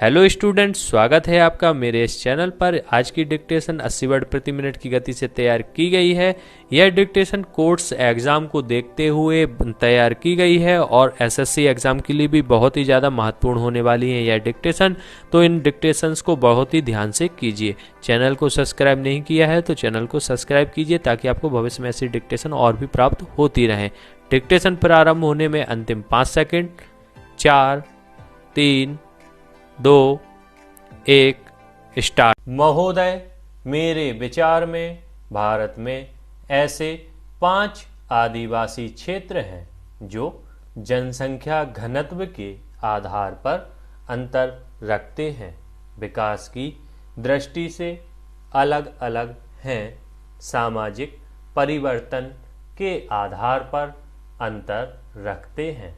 Hello students, स्वागत है आपका मेरे इस चैनल पर। आज की डिक्टेशन 80 वर्ड प्रति मिनट की गति से तैयार की गई है। यह डिक्टेशन कोर्ट्स एग्ज़ाम को देखते हुए तैयार की गई है और एसएससी एग्ज़ाम के लिए भी बहुत ही ज़्यादा महत्वपूर्ण होने वाली है यह डिक्टेशन। तो इन डिक्टेशंस को बहुत ही ध्यान से कीजिए। चैनल को सब्सक्राइब नहीं किया है तो चैनल को सब्सक्राइब कीजिए ताकि आपको भविष्य में ऐसी डिक्टेशन और भी प्राप्त होती रहें। डिक्टेशन प्रारंभ होने में अंतिम 5 सेकेंड। 4, 3, 2, 1 स्टार्ट। महोदय, मेरे विचार में भारत में ऐसे 5 आदिवासी क्षेत्र हैं जो जनसंख्या घनत्व के आधार पर अंतर रखते हैं, विकास की दृष्टि से अलग अलग हैं, सामाजिक परिवर्तन के आधार पर अंतर रखते हैं।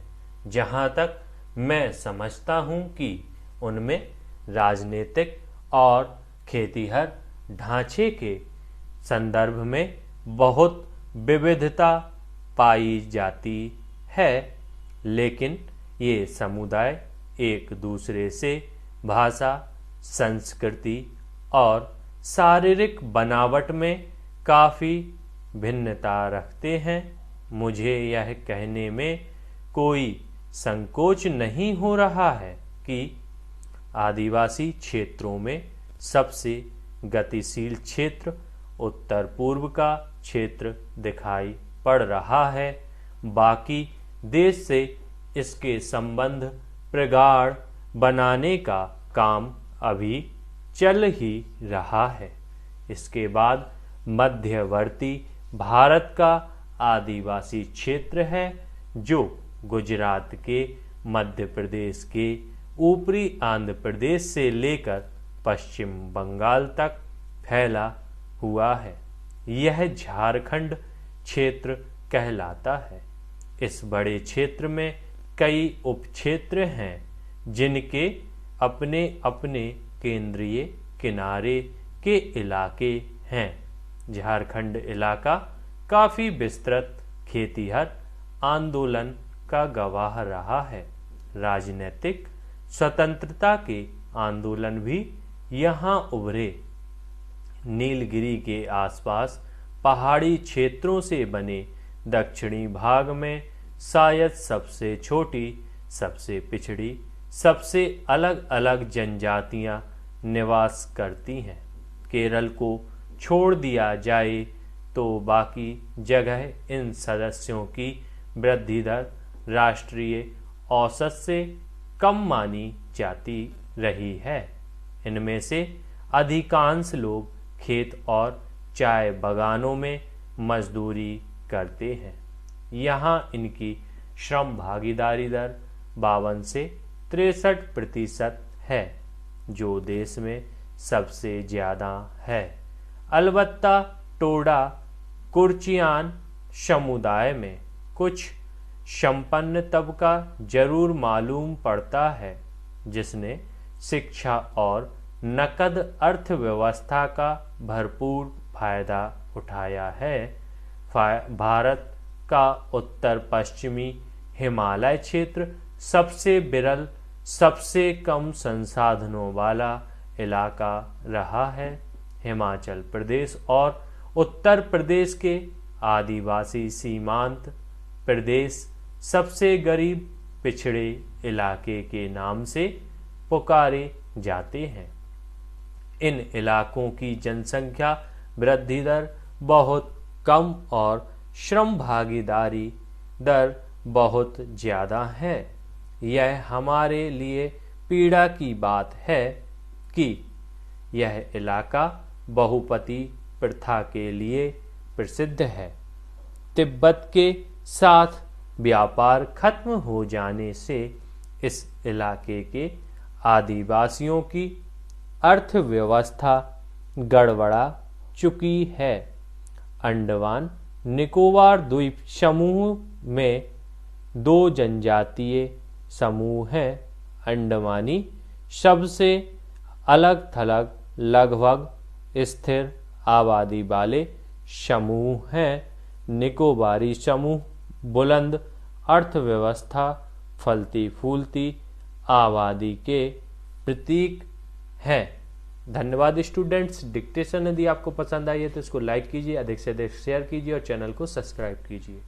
जहाँ तक मैं समझता हूँ कि उनमें राजनीतिक और खेतीहर ढांचे के संदर्भ में बहुत विविधता पाई जाती है, लेकिन ये समुदाय एक दूसरे से भाषा, संस्कृति और शारीरिक बनावट में काफ़ी भिन्नता रखते हैं। मुझे यह कहने में कोई संकोच नहीं हो रहा है कि आदिवासी क्षेत्रों में सबसे गतिशील क्षेत्र उत्तर पूर्व का क्षेत्र दिखाई पड़ रहा है। बाकी देश से इसके संबंध प्रगाढ़ बनाने का काम अभी चल ही रहा है। इसके बाद मध्यवर्ती भारत का आदिवासी क्षेत्र है जो गुजरात के, मध्य प्रदेश के, ऊपरी आंध्र प्रदेश से लेकर पश्चिम बंगाल तक फैला हुआ है। यह झारखंड क्षेत्र कहलाता है। इस बड़े क्षेत्र में कई उपक्षेत्र हैं जिनके अपने अपने केंद्रीय किनारे के इलाके हैं। झारखंड इलाका काफ़ी विस्तृत खेतीहर आंदोलन का गवाह रहा है। राजनीतिक स्वतंत्रता के आंदोलन भी यहाँ उभरे। नीलगिरी के आसपास पहाड़ी क्षेत्रों से बने दक्षिणी भाग में शायद सबसे छोटी, सबसे पिछड़ी, सबसे अलग अलग जनजातियाँ निवास करती हैं। केरल को छोड़ दिया जाए तो बाकी जगह इन सदस्यों की वृद्धि दर राष्ट्रीय औसत से कम मानी जाती रही है। इनमें से अधिकांश लोग खेत और चाय बागानों में मजदूरी करते हैं। यहाँ इनकी श्रम भागीदारी दर 52 से 63% है, जो देश में सबसे ज़्यादा है। अलबत्ता टोडा कुर्चियान समुदाय में कुछ संपन्न तबका जरूर मालूम पड़ता है जिसने शिक्षा और नकद अर्थव्यवस्था का भरपूर फायदा उठाया है। भारत का उत्तर पश्चिमी हिमालय क्षेत्र सबसे विरल, सबसे कम संसाधनों वाला इलाका रहा है। हिमाचल प्रदेश और उत्तर प्रदेश के आदिवासी सीमांत प्रदेश सबसे गरीब पिछड़े इलाके के नाम से पुकारे जाते हैं। इन इलाकों की जनसंख्या वृद्धि दर बहुत कम और श्रम भागीदारी दर बहुत ज़्यादा है। यह हमारे लिए पीड़ा की बात है कि यह इलाका बहुपति प्रथा के लिए प्रसिद्ध है। तिब्बत के साथ व्यापार खत्म हो जाने से इस इलाके के आदिवासियों की अर्थव्यवस्था गड़बड़ा चुकी है। अंडमान निकोबार द्वीप समूह में 2 जनजातीय समूह हैं। अंडमानी सबसे अलग थलग लगभग स्थिर आबादी वाले समूह हैं। निकोबारी समूह बुलंद अर्थव्यवस्था, फलती फूलती आबादी के प्रतीक है। धन्यवाद स्टूडेंट्स। डिक्टेशन यदि आपको पसंद आई है तो इसको लाइक कीजिए, अधिक से अधिक शेयर कीजिए और चैनल को सब्सक्राइब कीजिए।